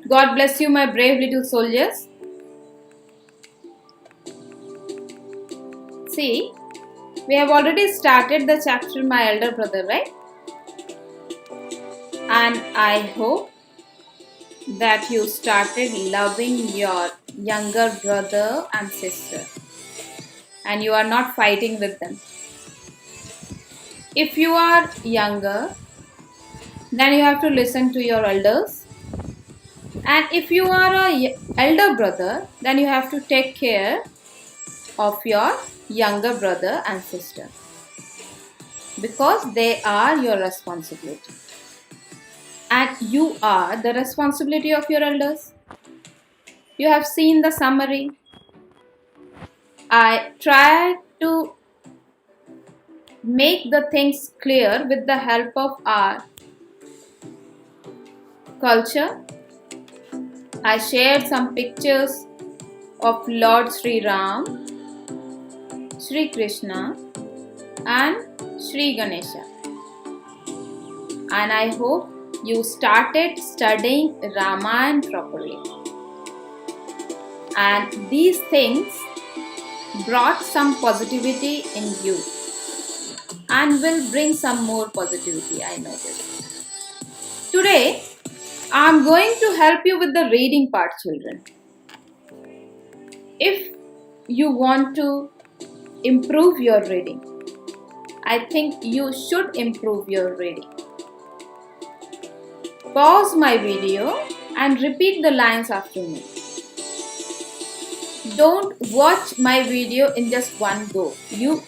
God bless you, my brave little soldiers. See, we have already started the chapter My Elder Brother, right? And I hope that you started loving your younger brother and sister and you are not fighting with them. If you are younger, then you have to listen to your elders. And if you are a elder brother, then you have to take care of your younger brother and sister because they are your responsibility. And you are the responsibility of your elders. You have seen the summary. I tried to make the things clear with the help of our culture. I shared some pictures of Lord Sri Ram, Sri Krishna and Sri Ganesha. And I hope you started studying Ramayana properly. And these things brought some positivity in you and will bring some more positivity, I know this. Today, I am going to help you with the reading part, children. If you want to improve your reading, I think you should improve your reading. Pause my video and repeat the lines after me. Don't watch my video in just one go. You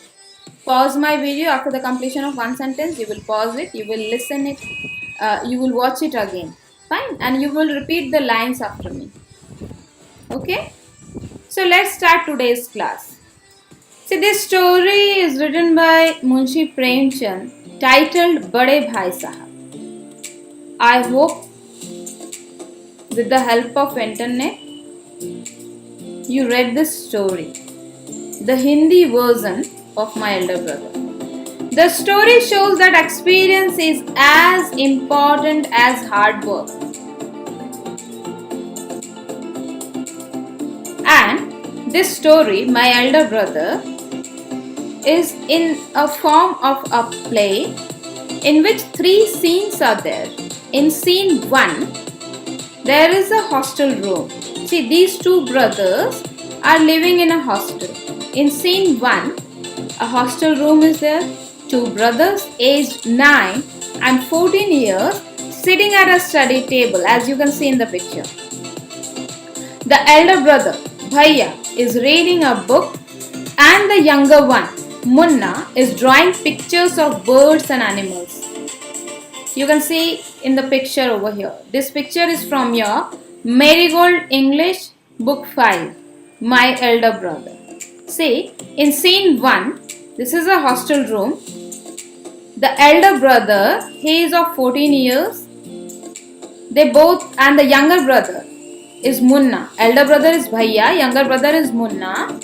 pause my video after the completion of one sentence. You will pause it, you will listen it, you will watch it again. Fine, and you will repeat the lines after me. Okay? So let's start today's class. See, this story is written by Munshi Premchand, titled Bade Bhai Sahab. I hope with the help of internet, you read this story, the Hindi version of My Elder Brother. The story shows that experience is as important as hard work. And this story, My Elder Brother, is in a form of a play in which 3 scenes are there. In scene 1, there is a hostel room. See, these 2 brothers are living in a hostel. In scene 1, a hostel room is there. 2 brothers aged 9 and 14 years sitting at a study table, as you can see in the picture. The elder brother, Bhaiya, is reading a book and the younger one, Munna, is drawing pictures of birds and animals. You can see in the picture over here. This picture is from your Marigold English Book 5, My Elder Brother. See, in scene 1, this is a hostel room. The elder brother, he is of 14 years. And the younger brother is Munna. Elder brother is Bhaiya, younger brother is Munna.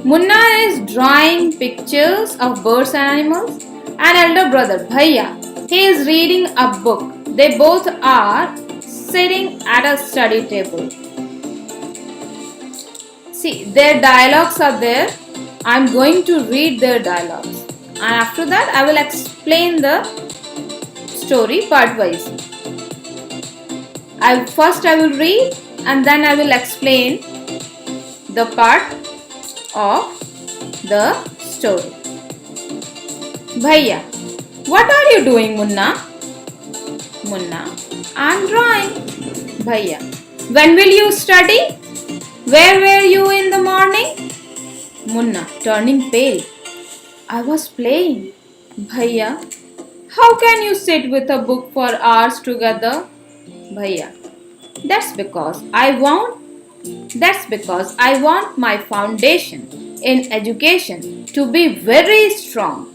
Munna is drawing pictures of birds and animals. And elder brother, Bhaiya, he is reading a book. They both are sitting at a study table. See, their dialogues are there. I am going to read their dialogues. And after that, I will explain the story part-wise. First I will read and then I will explain the part of the story. Bhaiya, what are you doing, Munna? Munna, I am drawing. Bhaiya, when will you study? Where were you in the morning? Munna, turning pale. I was playing. Bhaiya, how can you sit with a book for hours together? Bhaiya, that's because I want my foundation in education to be very strong.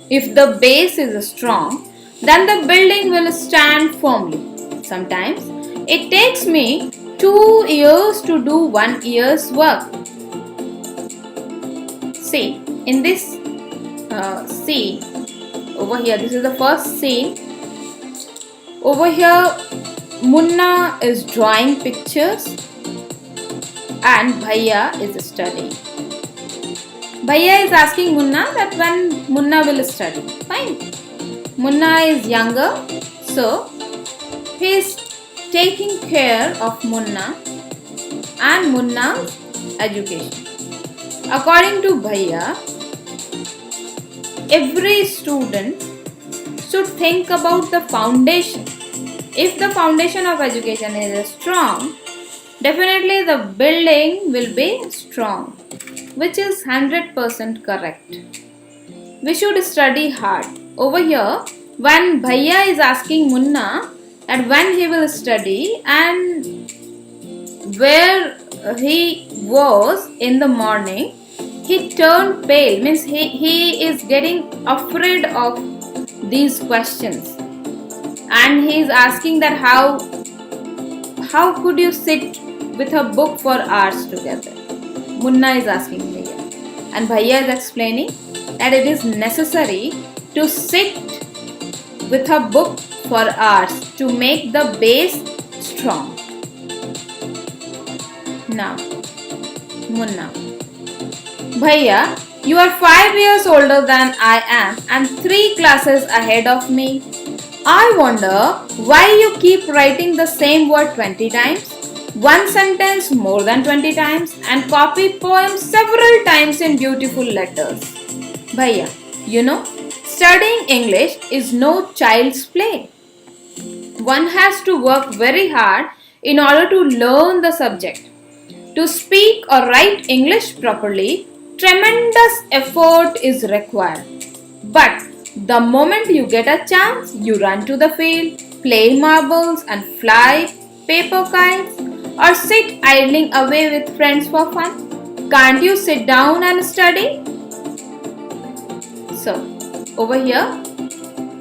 If the base is strong, then the building will stand firmly. Sometimes it takes me 2 years to do 1 year's work. See, in this scene over here, this is the first scene. Over here, Munna is drawing pictures and Bhaiya is studying. Bhaiya is asking Munna that when Munna will study. Fine. Munna is younger, so he is taking care of Munna and Munna's education. According to Bhaiya, every student should think about the foundation. If the foundation of education is strong, definitely the building will be strong, which is 100% correct. We should study hard. Over here, when Bhaiya is asking Munna that when he will study and where he was in the morning, he turned pale, means he is getting afraid of these questions, and he is asking that how could you sit with a book for hours together? Munna is asking Bhaiya, and Bhaiya is explaining that it is necessary to sit with a book for hours to make the base strong. Now, Munna, Bhaiya, you are 5 years older than I am and 3 classes ahead of me. I wonder why you keep writing the same word 20 times, one sentence more than 20 times, and copy poems several times in beautiful letters. Bhaiya, you know, studying English is no child's play. One has to work very hard in order to learn the subject. To speak or write English properly, tremendous effort is required. But the moment you get a chance, you run to the field, play marbles and fly paper kites, or sit idling away with friends for fun. Can't you sit down and study? So, over here,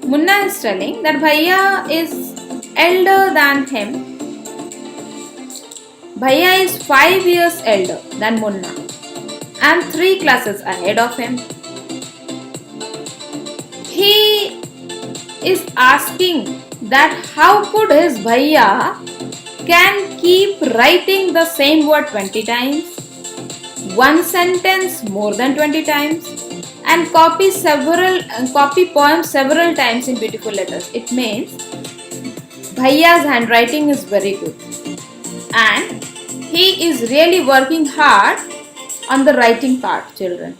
Munna is telling that Bhaiya is elder than him. Bhaiya is 5 years elder than Munna and 3 classes ahead of him. He is asking that how could his Bhaiya can keep writing the same word 20 times, one sentence more than 20 times, and copy poems several times in beautiful letters. It means Bhaiya's handwriting is very good and he is really working hard on the writing part, children.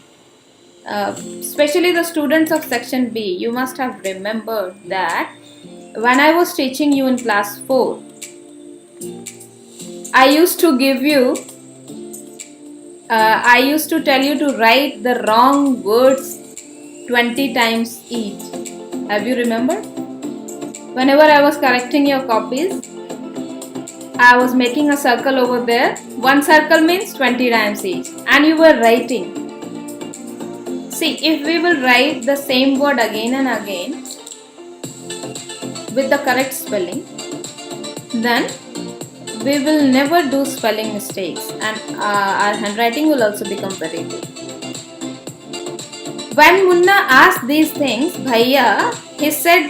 Especially the students of section B, you must have remembered that when I was teaching you in class 4, I used to tell you to write the wrong words 20 times each. Have you remembered? Whenever I was correcting your copies, I was making a circle over there. One circle means 20 times each. And you were writing. See, if we will write the same word again and again with the correct spelling, then we will never do spelling mistakes and our handwriting will also become very good. When Munna asked these things, Bhaiya, he said,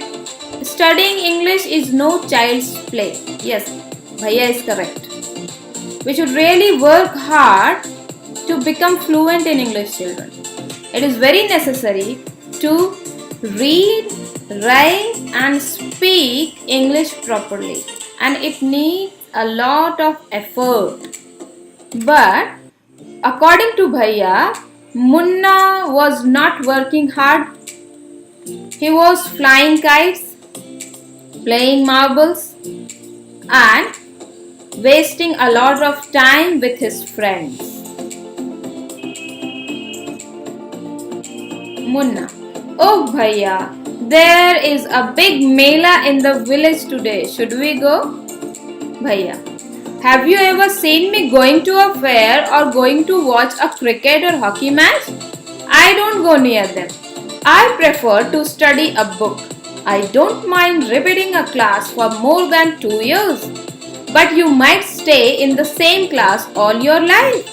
studying English is no child's play. Yes, Bhaiya is correct. We should really work hard to become fluent in English, children. It is very necessary to read, write and speak English properly, and it needs a lot of effort. But according to Bhaiya, Munna was not working hard. He was flying kites, playing marbles and wasting a lot of time with his friends. Munna, oh Bhaiya, there is a big mela in the village today. Should we go? Bhaiya, have you ever seen me going to a fair or going to watch a cricket or hockey match? I don't go near them. I prefer to study a book. I don't mind repeating a class for more than 2 years. But you might stay in the same class all your life.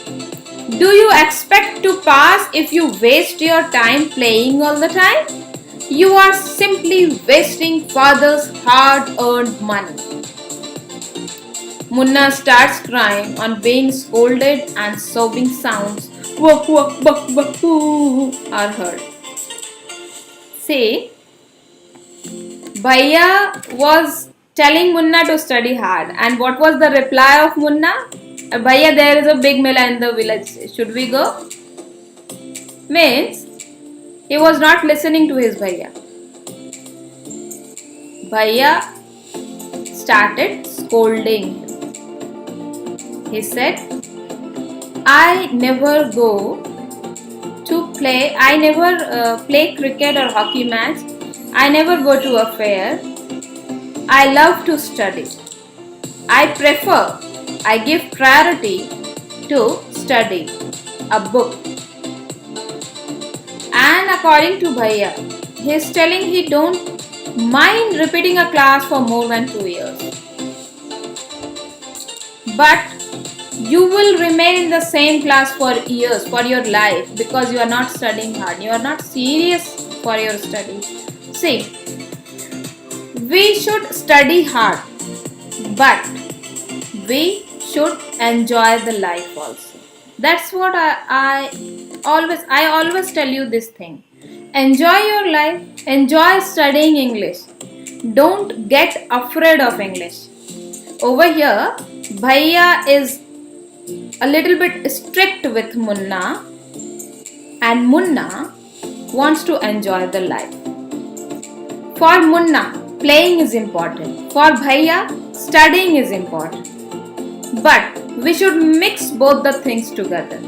Do you expect to pass if you waste your time playing all the time? You are simply wasting father's hard-earned money. Munna starts crying on being scolded and sobbing sounds wak wak bak bak hoo are heard. See, Bhaiya was telling Munna to study hard, and what was the reply of Munna? Bhaiya, there is a big mela in the village. Should we go? Means he was not listening to his Bhaiya. Bhaiya started scolding him. He said, I never go to play, I never play cricket or hockey match. I never go to a fair. I love to study. I give priority to study a book. And according to Bhaiya, he is telling he don't mind repeating a class for more than 2 years. But you will remain in the same class for years, for your life, because you are not studying hard. You are not serious for your studies. See, we should study hard, but we should enjoy the life also. That's what I always tell you this thing. Enjoy your life, enjoy studying English. Don't get afraid of English. Over here, Bhaiya is a little bit strict with Munna, and Munna wants to enjoy the life. For Munna, playing is important. For Bhaiya, studying is important. But we should mix both the things together.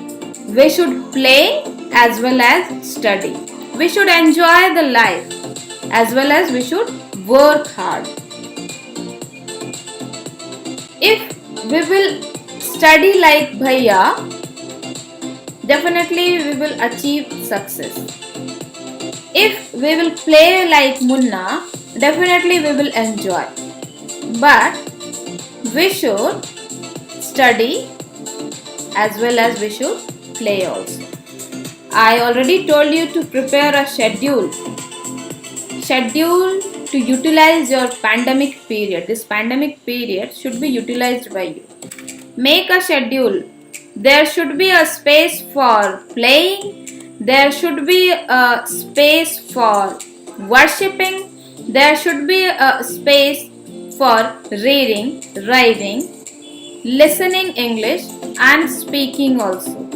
We should play as well as study. We should enjoy the life as well as we should work hard. If we will study like Bhaiya, definitely we will achieve success. If we will play like Munna, definitely we will enjoy. But we should study as well as we should play also. I already told you to prepare a schedule to utilize your pandemic period. This pandemic period should be utilized by you. Make a schedule. There should be a space for playing. There should be a space for worshipping. There should be a space for reading, writing, listening English and speaking also.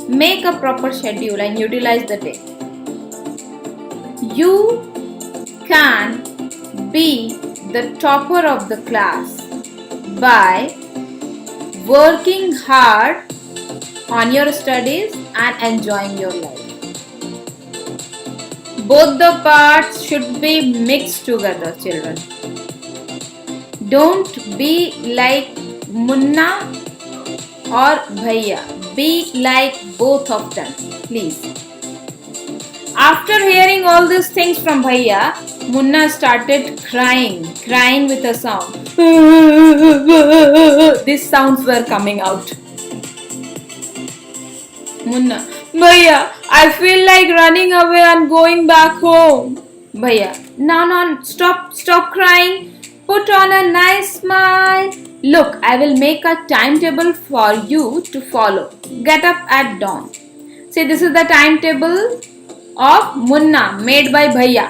Make a proper schedule and utilize the day. You can be the topper of the class by working hard on your studies and enjoying your life. Both the parts should be mixed together, children. Don't be like Munna or Bhaiya. Be like both of them, please. After hearing all these things from Bhaiya, Munna started crying with a sound. These sounds were coming out. Munna, Bhaiya, I feel like running away and going back home. Bhaiya, no, stop crying. Put on a nice smile. Look, I will make a timetable for you to follow. Get up at dawn. See, this is the timetable of Munna made by Bhaiya.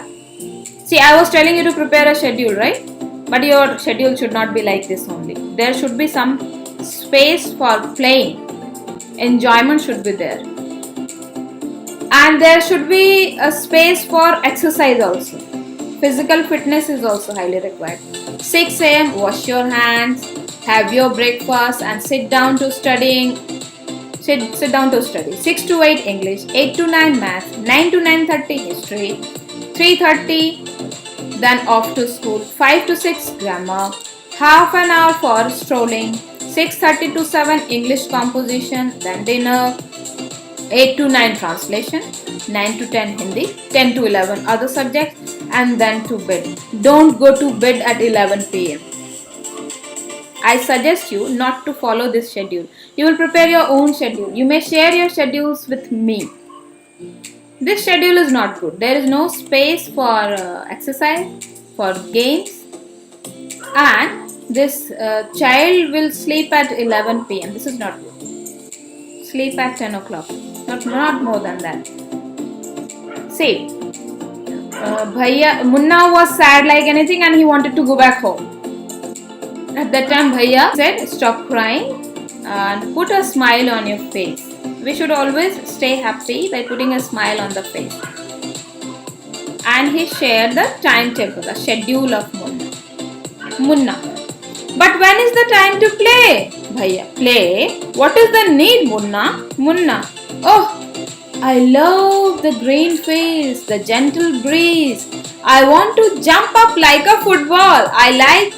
See, I was telling you to prepare a schedule, right? But your schedule should not be like this only. There should be some space for playing. Enjoyment should be there. And there should be a space for exercise also. Physical fitness is also highly required. 6 a.m. wash your hands, have your breakfast and sit down to studying. Sit down to study. 6 to 8 English, 8 to 9 math, 9 to 9:30 history, 3:30 then off to school, 5 to 6 grammar, half an hour for strolling, 6:30 to 7 English composition, then dinner, 8 to 9 translation, 9 to 10 Hindi, 10 to 11 other subjects and then to bed. Don't go to bed at 11 pm. I suggest you not to follow this schedule. You will prepare your own schedule. You may share your schedules with me. This schedule is not good. There is no space for exercise, for games and this child will sleep at 11 p.m. This is not good. Sleep at 10 o'clock. Not more than that. See, Munna was sad like anything and he wanted to go back home. At that time, Bhaiya said, stop crying and put a smile on your face. We should always stay happy by putting a smile on the face. And he shared the timetable, the schedule of Munna. But when is the time to play? Bhaiya, play? What is the need, Munna? Oh, I love the green face, the gentle breeze. I want to jump up like a football. I like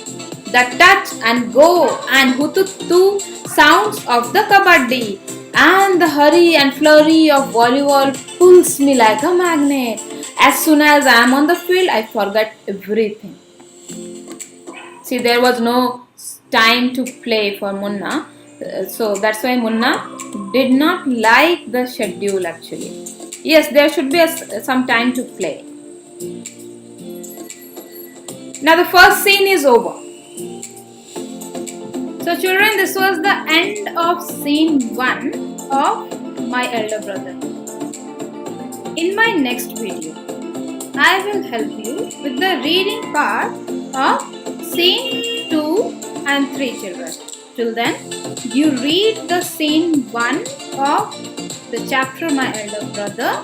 the touch and go and hututu sounds of the kabaddi. And the hurry and flurry of volleyball pulls me like a magnet. As soon as I am on the field, I forget everything. See, there was no time to play for Munna. So that's why Munna did not like the schedule actually. Yes, there should be some time to play. Now the first scene is over. So children, this was the end of scene 1 of My Elder Brother. In my next video, I will help you with the reading part of scene 2 and 3 children. Till then, you read the scene 1 of the chapter My Elder Brother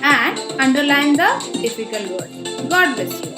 and underline the difficult words. God bless you.